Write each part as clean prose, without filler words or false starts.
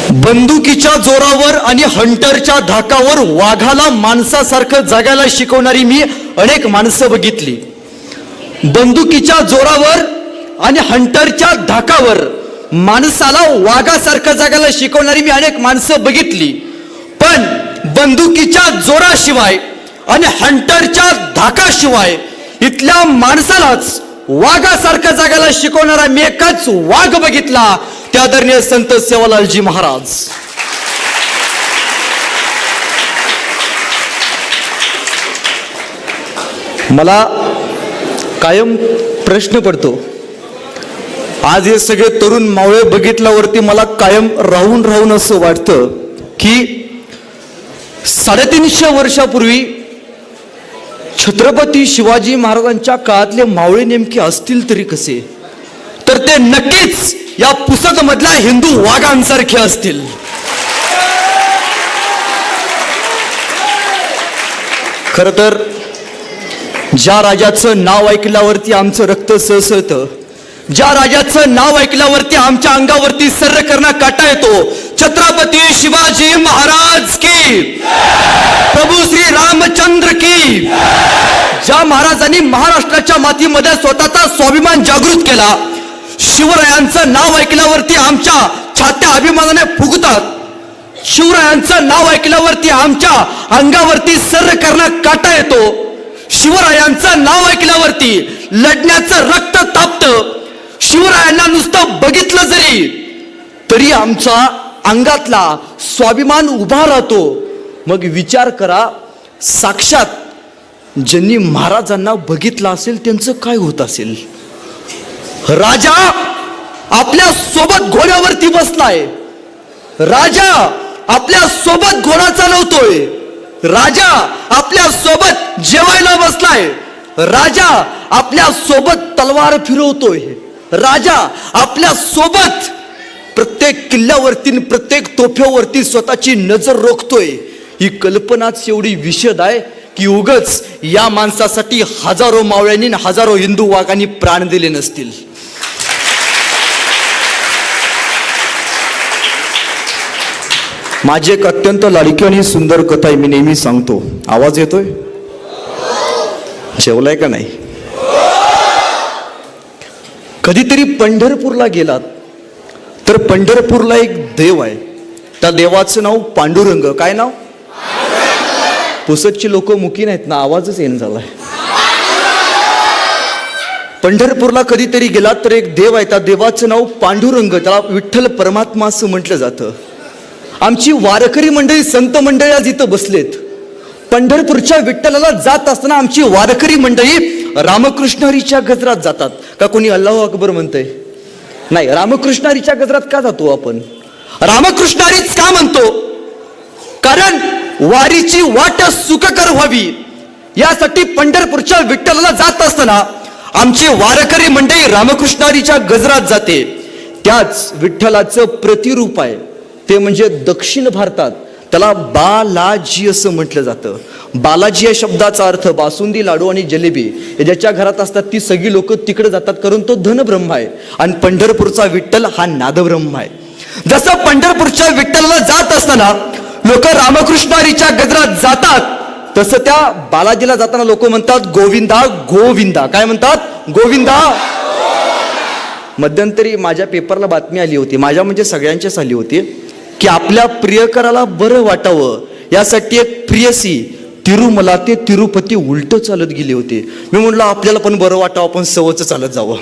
बंदुकीच्या जोरावर आणि हंटरच्या धाकावर वाघाला माणसासारखं जगायला शिकवणारी मी अनेक माणसं बघितली. बंदुकीच्या जोरावर आणि हंटरच्या धाकावर माणसाला वाघासारखं जगायला शिकवणारी मी अनेक माणसं बघितली. पण बंदुकीच्या जोराशिवाय आणि हंटरच्या धाकाशिवाय इथल्या माणसालाच वाघासारखं जगायला शिकवणारा मी एकच वाघ बघितला, त्या आदरणीय संत सेवालालजी महाराज. मला कायम प्रश्न पडतो, आज हे सगळे तरुण मावळे बघितल्यावरती मला कायम राहून राहून असं वाटतं की 350 वर्षापूर्वी छत्रपती शिवाजी महाराजांच्या काळातले मावळे नेमके असतील तरी कसे, तर ते नक्कीच या पुसद मधल्या हिंदू वाघांसारखे असतील. खर तर ज्या राजाचं नाव ऐकल्यावरती आमचं रक्त सळसळतं, ज्या राजाचं नाव ऐकल्यावरती आमच्या अंगावरती सर्र करणं काटा येतो, छत्रपती शिवाजी महाराज की, प्रभू श्री रामचंद्र की. ज्या महाराजांनी महाराष्ट्राच्या मातीमध्ये स्वतःचा स्वाभिमान जागृत केला, शिवरायांचं नाव ऐकल्यावरती आमच्या छात्या अभिमानाने फुगतात, शिवरायांचं नाव ऐकल्यावरती आमच्या अंगावरती सर्र करणं काटा येतो, शिवरायांचं नाव ऐकल्यावरती लढण्याचं रक्त तापतं, शिवरायांना नुसतं बघितलं जरी तरी आमच्या अंगातला स्वाभिमान उभा राहतो. मग विचार करा, साक्षात ज्यांनी महाराजांना बघितलं असेल त्यांचं काय होत असेल. राजा आपल्या सोबत घोड्यावरती बसलाय, राजा आपल्या सोबत घोडा चालवतोय, राजा आपल्या सोबत जेवायला बसलाय, राजा आपल्या सोबत तलवार फिरवतोय, राजा आपल्या सोबत प्रत्येक किल्ल्यावरती प्रत्येक तोफ्यावरती स्वतःची नजर रोखतोय. ही कल्पनाच एवढी विशद आहे की उगच या माणसासाठी हजारो मावळ्यांनी हजारो हिंदू वाघांनी प्राण दिले नसतील. माझी एक अत्यंत लाडकी आणि सुंदर कथा आहे, मी नेहमी सांगतो. आवाज येतोय? जेवलाय का नाही? कधीतरी पंढरपूरला गेलात तर पंढरपूरला एक देव आहे, त्या देवाचं नाव पांडुरंग. काय नाव? पुसदची लोक मुकी नाहीत ना, आवाजच येणं झालाय. पंढरपूरला कधीतरी गेलात तर एक देव आहे, त्या देवाचं नाव पांडुरंग, त्याला विठ्ठल परमात्मा असं म्हटलं जातं. आमची वारकरी मंडळी, संत मंडळी आज इथं बसलेत. पंढरपूरच्या विठ्ठलाला जात असताना आमची वारकरी मंडळी रामकृष्ण हरीच्या गजरात जातात का? कोणी अल्लाहू अकबर म्हणतंय? नाही, रामकृष्ण हरीच्या गजरात का जातो आपण? रामकृष्ण हरीच का म्हणतो? कारण वारीची वाट सुखकर व्हावी यासाठी पंढरपूरच्या विठ्ठलाला जात असताना आमची वारकरी मंडळी रामकृष्ण हरीच्या गजरात जाते. त्याच विठ्ठलाचं प्रतिरूप आहे ते म्हणजे दक्षिण भारतात त्याला बालाजी असं म्हटलं जातं. बालाजी या शब्दाचा अर्थ बासुंदी, लाडू आणि जलेबी हे ज्याच्या घरात असतात ती सगळी लोक तिकडे जातात, कारण तो धनब्रह्म आहे. आणि पंढरपूरचा विठ्ठल हा नादब्रह्म आहे. जसं पंढरपूरच्या विठ्ठलाला जात असताना लोक रामकृष्ण हरीच्या गजरात जातात, तसं त्या बालाजीला जाताना लोक म्हणतात गोविंदा गोविंदा. काय म्हणतात? गोविंदा. मध्यंतरी माझ्या पेपरला बातमी आली होती, माझ्या म्हणजे सगळ्यांच्याच आली होती, की आपल्या प्रियकराला बरं वाटावं यासाठी एक प्रियसी तिरुमला ते तिरुपती उलट चालत गेले होते. मी म्हणलं आपल्याला पण बरं वाटावं, आपण सवच चालत जावं,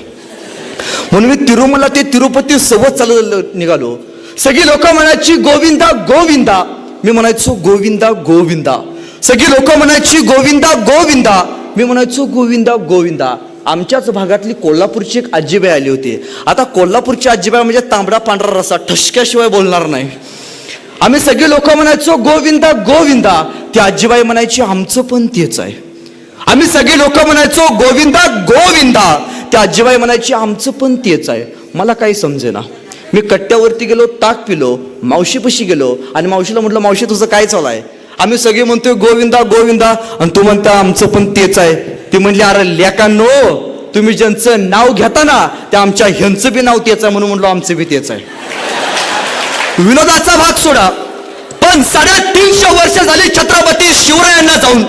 म्हणून मी तिरुमला ते तिरुपती सवच चालत निघालो. सगळी लोक म्हणायची गोविंदा गोविंदा, मी म्हणायचो गोविंदा गोविंदा. सगळी लोक म्हणायची गोविंदा गोविंदा, मी म्हणायचो गोविंदा गोविंदा. आमच्याच भागातली कोल्हापूरची एक आजीबाई आली होती. आता कोल्हापूरची आजीबाई म्हणजे तांबडा पांढरा रसा, ठसक्याशिवाय बोलणार नाही. आम्ही सगळे लोक म्हणायचो गोविंदा गोविंदा, ती आजीबाई म्हणायची आमचं पण तेच आहे. आम्ही सगळे लोक म्हणायचो गोविंदा गोविंदा, त्या आजीबाई म्हणायची आमचं पण तेच आहे. मला काही समजेना. मी कट्ट्यावरती गेलो, ताक पिलो, मावशीपाशी गेलो आणि मावशीला म्हटलं मावशी तुझं काय चालू आहे? आम्ही सगळे म्हणतोय गोविंदा गोविंदा आणि तू म्हणता आमचं पण तेच आहे. ती म्हणली अरे लेकांनो, तुम्ही ज्यांचं नाव घेता ना त्या आमच्या ह्यांचं बी नाव तेच आहे, म्हणून म्हणलो आमचं बी तेच आहे. विनोदाचा भाग सोडा, पण 350 वर्ष झाली छत्रपती शिवरायांना जाऊन,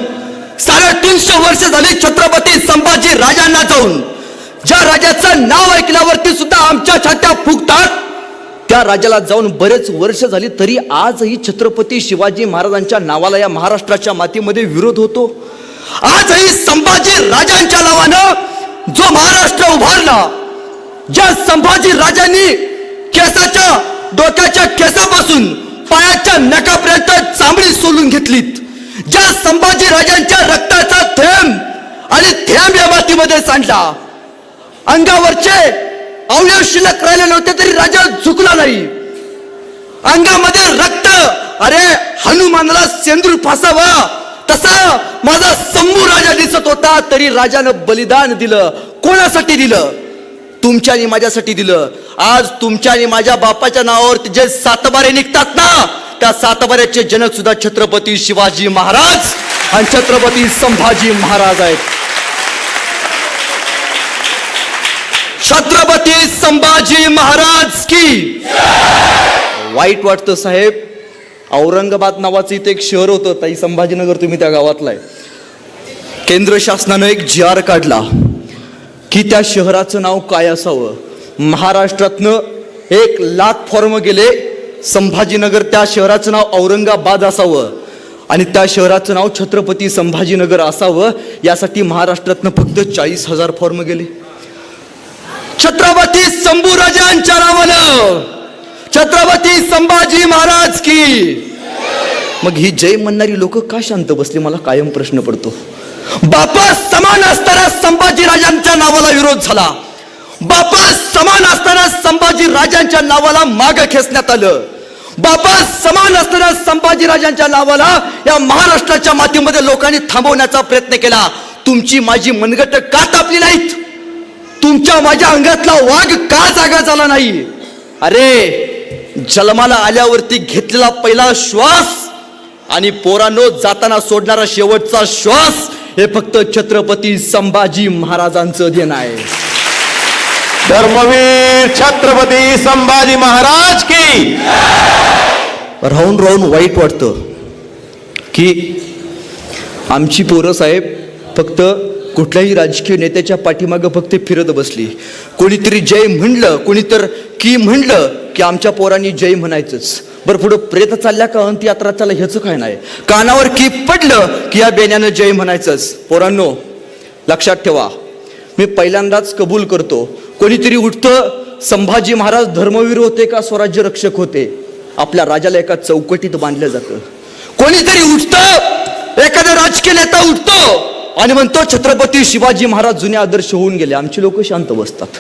350 वर्ष झाली छत्रपती संभाजी राजांना जाऊन, ज्या राजाचं नाव ऐकल्यावरती सुद्धा आमच्या छात्या फुगतात, त्या राजाला जाऊन बरेच वर्ष झाली, तरी आजही छत्रपती शिवाजी महाराजांच्या नावाला या महाराष्ट्राच्या मातीमध्ये विरोध होतो. आजही संभाजी राजांच्या नावानं जो महाराष्ट्र उभारला, ज्या संभाजी राजांनी केसाच्या डोक्याच्या केसापासून पायाच्या नखापर्यंत चांबडी सोलून घेतलीत, ज्या संभाजी राजांच्या रक्ताचा थेंब आणि थेंब या मातीमध्ये सांडला, अंगावरचे अवयव शिल्लक राहिले नव्हते तरी राजा झुकला नाही, अंगामध्ये रक्त, अरे हनुमानाला सेंदूर फासावा तसा माझा शंभू राजा दिसत होता, तरी राजानं बलिदान दिलं. कोणासाठी दिलं? तुमच्या आणि माझ्यासाठी दिलं. आज तुमच्या आणि माझ्या बापाच्या नावावर जे सातबारे निघतात ना, त्या सातबाऱ्याचे जनक सुद्धा छत्रपती शिवाजी महाराज आणि छत्रपती संभाजी महाराज आहेत. छत्रपती संभाजी महाराज की. वाईट वाटतं साहेब, औरंगाबाद नावाचं इथे एक शहर होतं, ताई संभाजीनगर, तुम्ही त्या गावातला आहे. केंद्र शासनानं एक GR काढला की त्या शहराचं नाव काय असावं. महाराष्ट्रातनं 1,00,000 फॉर्म गेले, संभाजीनगर त्या शहराचं नाव औरंगाबाद असावं आणि त्या शहराचं नाव छत्रपती संभाजीनगर असावं, यासाठी महाराष्ट्रातनं फक्त 40,000 फॉर्म गेले. छत्रपती शंभूराजांच्या नावानं, छत्रपती संभाजी महाराज की. मग ही जय म्हणणारी लोक का शांत बसली, मला कायम प्रश्न पडतो. बापा समान असताना संभाजी राजांच्या नावाला विरोध झाला, बापा समान असताना संभाजी राजांच्या नावाला मागे खेचण्यात आलं, बापा समान असताना संभाजी राजांच्या नावाला या महाराष्ट्राच्या मातीमध्ये लोकांनी थांबवण्याचा प्रयत्न केला. तुमची माझी मनगट का तापली नाहीत? तुमच्या माझ्या अंगातला वाघ का जागा झाला नाही? अरे जन्माला आल्यावरती घेतलेला पहिला श्वास आणि पोरांनो जाताना सोडणारा शेवटचा श्वास हे फक्त छत्रपती संभाजी महाराजांचं देणं आहे. धर्मवीर छत्रपती संभाजी महाराज की. राहून राहून वाईट वाटतं की आमची पोरं साहेब फक्त कुठल्याही राजकीय नेत्याच्या पाठीमागं फक्त फिरत बसली. कोणीतरी जय म्हणलं, कोणीतर की म्हणलं की आमच्या पोरांनी जय म्हणायचंच. बरं पुढं प्रेत चालल्या का अंत यात्रा चालल्या ह्याचं काय नाही, कानावर की पडलं की या बेण्यानं जय म्हणायचंच. पोरांनो लक्षात ठेवा, मी पहिल्यांदाच कबूल करतो, कोणीतरी उठतं संभाजी महाराज धर्मवीर होते का स्वराज्य रक्षक होते, आपल्या राजाला एका चौकटीत बांधलं जातं. कोणीतरी उठतं, एखादा राजकीय नेता उठतो आणि म्हणतो छत्रपती शिवाजी महाराज जुने आदर्श होऊन गेले, आमची लोक शांत बसतात.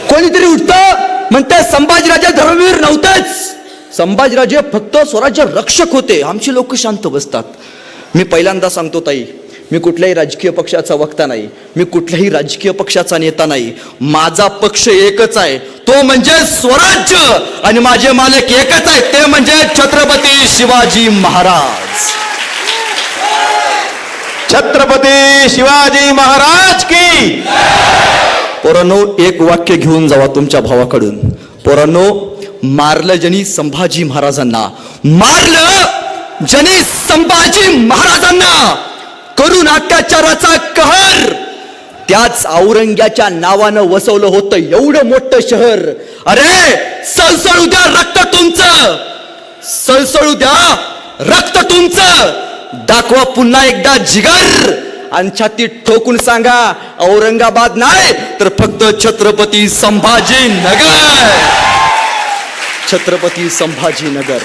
कोणीतरी उठतं म्हणते संभाजीराजे धर्मवीर नव्हतेच, संभाजीराजे फक्त स्वराज्य रक्षक होते, आमची लोक शांत बसतात. मी पहिल्यांदा सांगतो ताई, मी कुठल्याही राजकीय पक्षाचा वक्ता नाही, मी कुठल्याही राजकीय पक्षाचा नेता नाही. माझा पक्ष एकच आहे, तो म्हणजे स्वराज्य, आणि माझे मालक एकच आहे, ते म्हणजे छत्रपती शिवाजी महाराज. छत्रपती शिवाजी महाराज की. पोरांनो एक वाक्य घेऊन जावा तुमच्या भावाकडून. पोरांनो, मारलं जनी संभाजी महाराजांना, मारलं जनी संभाजी महाराजांना, करून अत्याचाराचा कहर त्याच औरंग्याच्या नावानं वसवलं होतं एवढं मोठं शहर. अरे सळसळू द्या रक्त तुमचं, सळसळू द्या रक्त तुमचं, दाखवा पुन्हा एकदा जिगर आणि छातीत ठोकून सांगा औरंगाबाद नाही तर फक्त छत्रपती संभाजीनगर. छत्रपती संभाजीनगर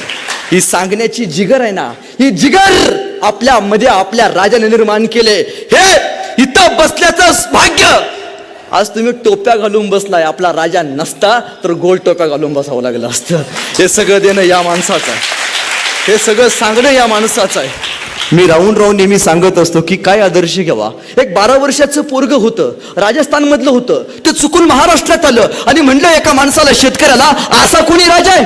ही सांगण्याची जिगर आहे ना, ही जिगर आपल्या मध्ये आपल्या राजाने निर्माण केले. हे इथं बसल्याचं भाग्य, आज तुम्ही टोप्या घालून बसलाय, आपला राजा नसता तर गोल टोप्या घालून बसावं लागलं असतं. हे सगळं देणं या माणसाचं आहे, हे सगळं सांगणं या माणसाचं आहे. मी राहून राहून नेहमी सांगत असतो की काय आदर्श घ्यावा. एक 12 वर्षाचं पोरग होतं, राजस्थान मधलं होतं, ते चुकून महाराष्ट्रात आलं आणि म्हणलं एका माणसाला, शेतकऱ्याला, असा कोणी राजा आहे,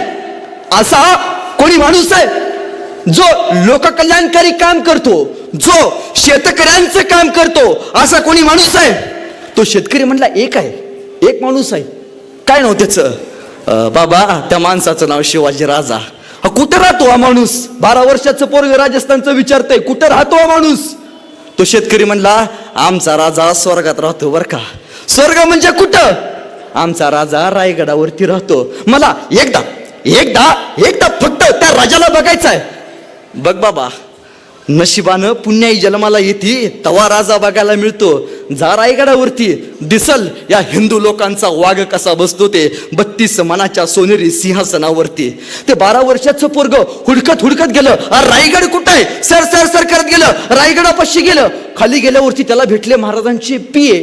असा कोणी माणूस आहे जो लोककल्याणकारी काम करतो, जो शेतकऱ्यांचं काम करतो, असा कोणी माणूस आहे? तो शेतकरी म्हणला एक आहे, एक माणूस आहे. काय नाव त्याचं? बाबा त्या माणसाचं नाव शिवाजी राजा. कुठं राहतो हा माणूस? 12 वर्षाचं पोरग राजस्थानचं विचारतंय कुठं राहतो हा माणूस? तो शेतकरी म्हणला आमचा राजा स्वर्गात राहतो बर का. स्वर्ग म्हणजे कुठं? आमचा राजा रायगडावरती राहतो. मला एकदा एकदा एकदा फक्त त्या राजाला बघायचं आहे. बघ बाबा, नशिबानं पुण्याई जन्माला येते तवा राजा बघायला मिळतो. जा रायगडावरती, दिसल या हिंदू लोकांचा वाघ कसा बसतो ते 32 मनाच्या सोनेरी सिंहासनावरती. ते 12 वर्षाचं पोरग हुडकत हुडकत गेलं. रायगड कुठं आहे? सर सर सर करत गेलं, रायगडापाशी गेलं. खाली गेल्यावरती त्याला भेटले महाराजांचे पिये,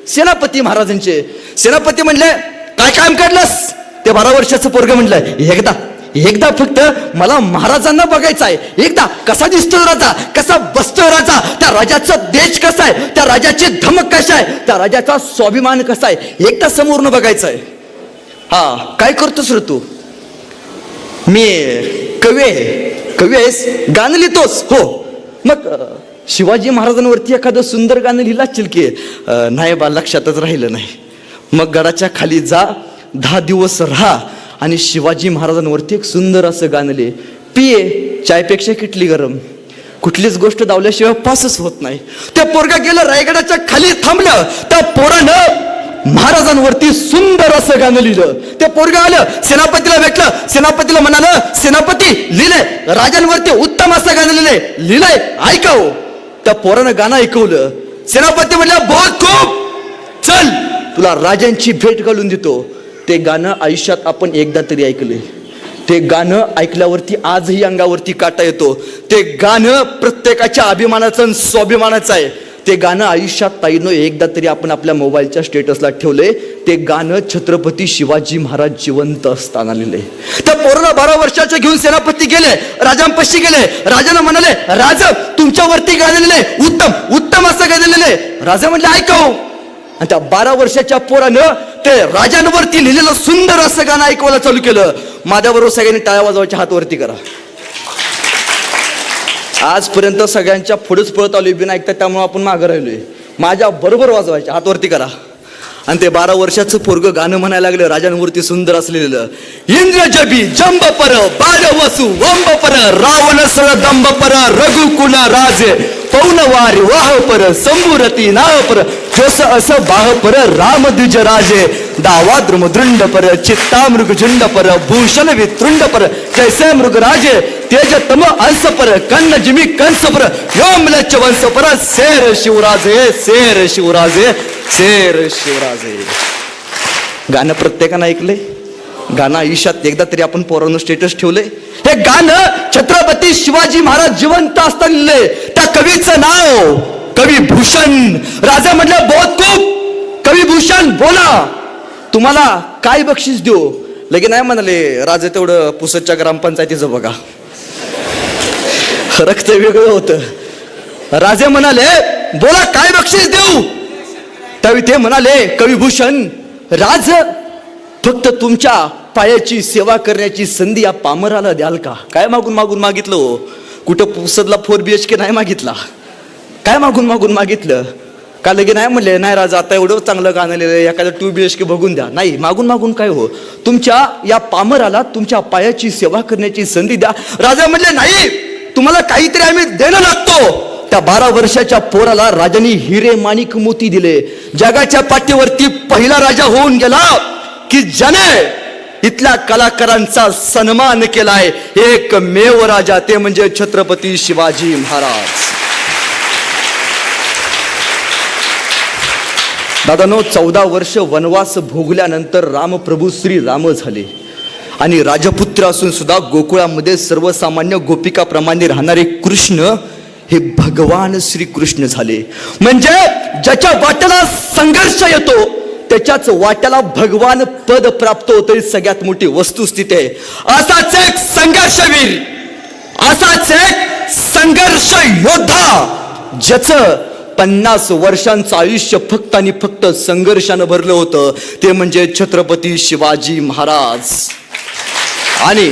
सेनापती महाराजांचे. सेनापती म्हणले काय काम काढलंस? ते 12 वर्षाचं पोरग म्हणलं एकदा एकदा फक्त मला महाराजांना बघायचं आहे. एकदा कसा दिसतोय राजा, कसा बसतोय राजा, त्या राजाचा देश कसा आहे, त्या राजाची धमक कशा आहे, त्या राजाचा स्वाभिमान कसा आहे, एकदा समोरनं बघायचं आहे. हा काय करतोस रे तू? मी कवी आहे. कवी आहेस? गाणं लिहितोस? हो. मग शिवाजी महाराजांवरती एखादं सुंदर गाणं लिहिलं असेल की? नाही बा, लक्षातच राहिलं नाही. मग गडाच्या खाली जा, 10 दिवस राहा आणि शिवाजी महाराजांवरती एक सुंदर असं गाणं लिहि. पिये चायपेक्षा किटली गरम. कुठलीच गोष्ट दावल्याशिवाय पासच होत नाही. त्या पोरगा गेलं, रायगडाच्या खाली थांबलं. त्या पोरानं महाराजांवरती सुंदर असं गाणं लिहिलं. ते पोरगा आलं, सेनापतीला भेटलं. सेनापतीला म्हणालं सेनापती लिहिलंय, राजांवरती उत्तम असं गाणं लिहिलंय ऐकावं. त्या पोरानं गाणं ऐकवलं. सेनापती म्हणलं बहुत खूप, चल तुला राजांची भेट घालून देतो. ते गाणं आयुष्यात आपण एकदा तरी ऐकले. ते गाणं ऐकल्यावरती आजही अंगावरती काटा येतो. ते गाणं प्रत्येकाच्या अभिमानाचं आणि स्वाभिमानाचं आहे. ते गाणं आयुष्यात ताईनं एकदा तरी आपण आपल्या मोबाईलच्या स्टेटसला ठेवले. ते गाणं छत्रपती शिवाजी महाराज जिवंत असताना लिहिले. त्या पोराला 12 वर्षाचे घेऊन सेनापती गेले, राजांपाशी गेले. राजानं म्हणाले राजा तुमच्यावरती गाणं लिहिले, उत्तम उत्तम असं गाणं लिहिले. राजा म्हणले ऐकाव. आणि त्या 12 वर्षाच्या पोरानं ते राजांवरती लिहिलेलं सुंदर असं गाणं ऐकवायला चालू केलं. माझ्याबरोबर सगळ्यांनी टाळ्या वाजवायच्या, हात वरती करा. आजपर्यंत सगळ्यांच्या पुढेच पळत आलोय बिना ऐकता, त्यामुळे आपण मागं राहिलोय. माझ्या बरोबर वाजवायच्या, हात वरती करा. आणि ते 12 वर्षाचं पोरग गाणं म्हणायला लागलं राजांवरती सुंदर असलेलं. इंद्र जबी जंब पर बाल वसु वंब पर रावण सळ दंब पर रघुकुल राजे पौनवारी वाह पर संभुरती नाव पर जोस अस बाह पर राम द्विज राजे दावा द्रुमदृंड पर चित्ता मृग झुंड पर भूषण वितृंड पर जैसे मृग राजे तेज तम अंश पर कन्न जिमी कंस पर व्योमलच वंश पर शेर शिवराजे शेर शिवराजे शेर शिवराजे. गाणं प्रत्येकानं ऐकलंय. गाणं आयुष्यात एकदा तरी आपण पोरांनो स्टेटस ठेवलंय. हे गाणं छत्रपती शिवाजी महाराज जिवंत असताना लिहिलंय. त्या कवीचं नाव कवी भूषण. राजा म्हटलं बहुत खूप, कवी भूषण बोला तुम्हाला काय बक्षीस देऊ? लगे नाही म्हणाले राजा तेवढं पुसदच्या ग्रामपंचायतीचं बघा. रक्त वेगळं होतं. राजे म्हणाले बोला काय बक्षीस देऊ? त्यावेळी ते म्हणाले कविभूषण राज फक्त तुमच्या पायाची सेवा करण्याची संधी या पामराला द्याल का? काय मागून मागून मागितलं हो? कुठं पुसदला 4 BHK नाही मागितला. काय मागून मागून मागितलं का? लगे नाही म्हणले नाही राजा आता एवढं चांगलं गाणं लिहिलं, एखादं 2 BHK बघून द्या. नाही, मागून मागून काय हो? तुमच्या या पामराला तुमच्या पायाची सेवा करण्याची संधी द्या. राजा म्हणले नाही, तुम्हाला काहीतरी आम्ही देणं लागतो. त्या 12 वर्षाच्या पोराला राजांनी हिरे माणिक मोती दिले. जगाच्या पाठीवरती पहिला राजा होऊन गेला की ज्याने इथल्या कलाकारांचा सन्मान केलाय. एकमेव राजा, ते म्हणजे छत्रपती शिवाजी महाराज. दादानो 14 वर्ष वनवास भोगल्यानंतर रामप्रभू श्री राम झाले आणि राजपुत्र असून सुद्धा गोकुळामध्ये सर्वसामान्य गोपिकाप्रमाणे राहणारे कृष्ण हे भगवान श्रीकृष्ण झाले. म्हणजे ज्याच्या वाट्याला संघर्ष येतो त्याच्याच वाट्याला भगवान पद प्राप्त होतं. सगळ्यात मोठी वस्तुस्थिती आहे. असाच एक संघर्षवीर, असाच एक संघर्ष योद्धा ज्याचं 50 वर्षांचं आयुष्य फक्त आणि फक्त संघर्षानं भरलं होतं, ते म्हणजे छत्रपती शिवाजी महाराज. आणि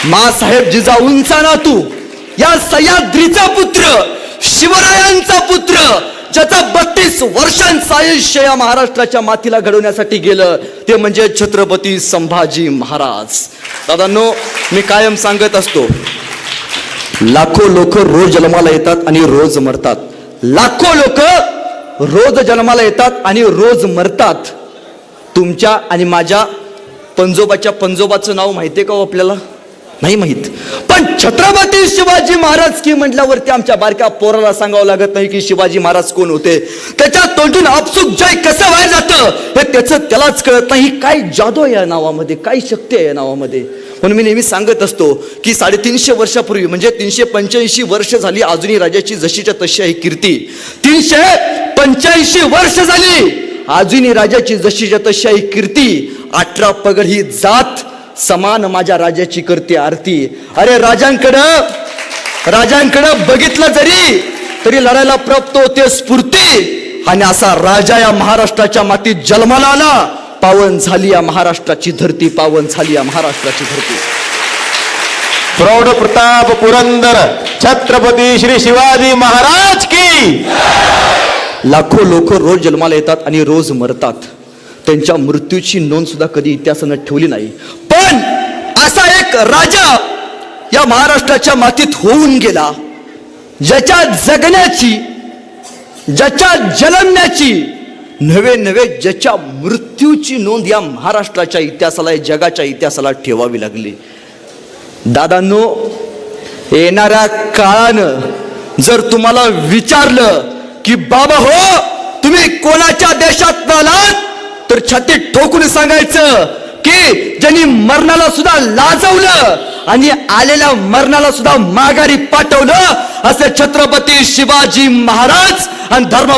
मासाहेब जिजाऊंचा नातू, या सह्याद्रीचा पुत्र, शिवरायांचा पुत्र, ज्याचा 32 वर्षांचं आयुष्य या महाराष्ट्राच्या मातीला घडवण्यासाठी गेलं ते म्हणजे छत्रपती संभाजी महाराज. दादांनो, मी कायम सांगत असतो, लाखो लोक रोज जन्माला येतात आणि रोज मरतात. लाखो लोक रोज जन्माला येतात आणि रोज मरतात. तुमच्या आणि माझ्या पंजोबाचं नाव माहितीये का हो आपल्याला? नाही माहित. पण छत्रपती शिवाजी महाराज की म्हटल्यावरती आमच्या बारक्या पोराला सांगावं लागत नाही की शिवाजी महाराज कोण होते. त्याच्या तोंडून आपसुक जय कसं बाहेर जातं हे त्याचं त्यालाच कळत नाही. काय जादू आहे या नावामध्ये, काय शक्ती आहे या नावामध्ये. म्हणून मी नेहमी सांगत असतो की 350 वर्षापूर्वी म्हणजे 385 वर्ष झाली अजूनही राजाची जशीच्या तशी आहे कीर्ती. 385 वर्ष झाली अजूनही राजाची जशीच्या तशी आहे कीर्ती. 18 पगड ही जात समान माझ्या राजाची करते आरती. अरे राजांकडं बघितलं जरी तरी लढायला प्राप्त होते स्फूर्ती. आणि असा राजा या महाराष्ट्राच्या मातीत जन्माला आला. पावन झाली या महाराष्ट्राची धरती, पावन झाली या महाराष्ट्राची धरती. प्रौढ प्रताप पुरंदर छत्रपती श्री शिवाजी महाराज की. लाखो लोक रोज जन्माला येतात आणि रोज मरतात. त्यांच्या मृत्यूची नोंद सुद्धा कधी इतिहासानं ठेवली नाही. पण असा एक राजा या महाराष्ट्राच्या मातीत होऊन गेला, ज्याच्या जगण्याची, ज्याच्या जन्मण्याची नव्हे ज्याच्या मृत्यूची नोंद या महाराष्ट्राच्या इतिहासाला, जगाच्या इतिहासाला ठेवावी लागली. दादांनो, येणाऱ्या काळानं जर तुम्हाला विचारलं की बाबा हो तुम्ही कोणाच्या देशात आलात, तर छातीत ठोकून सांगायचं की ज्यांनी मरणाला सुद्धा लाजवलं आणि आलेल्या मरणाला सुद्धा माघारी पाठवलं असे छत्रपती शिवाजी महाराज आणि धर्म